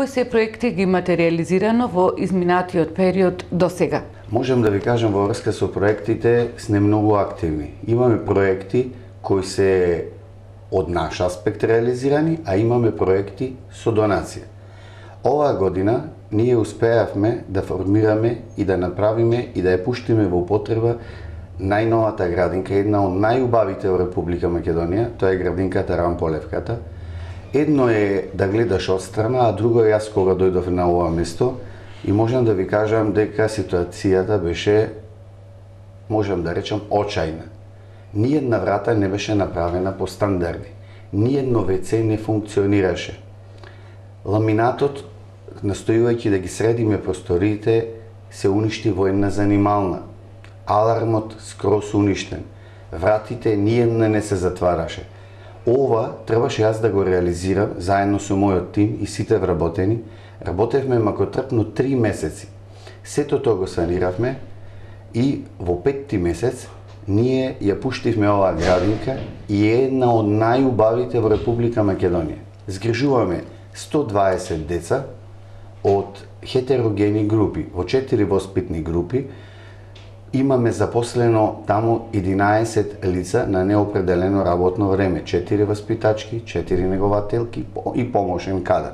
Кои се проекти ги материализирано во изминатиот период до сега? Можем да ви кажем во врска со проектите сме многу активни. Имаме проекти кои се од наш аспект реализирани, а имаме проекти со донација. Оваа година ние успеавме да формираме и да направиме и да ја пуштиме во употреба најновата градинка, една од најубавите во Република Македонија, тоа е градинката Рамполевката. Едно е да гледаш отстрана, а друго е јас кога дојдов на ова место и можам да ви кажам дека ситуацијата беше, можам да речам, очајна. Ниедна врата не беше направена по стандарди. Ниедно ВЦ не функционираше. Ламинатот, настојувајќи да ги средиме просториите, се уништи во една занимална. Алармот скрос уништен. Вратите ниедна не се затвараше. Ова требаше јас да го реализирам заедно со мојот тим и сите вработени. Работевме макотрпно 3 месеци. Сето тоа го саниравме и во 5-ти месец ние ја пуштивме оваа градинка и е една од најубавите во Република Македонија. Згрижуваме 120 деца од хетерогени групи, во 4 воспитни групи. Имаме запослено таму 11 лица на неопределено работно време, 4 воспитачки, 4 негователки и помошен кадар.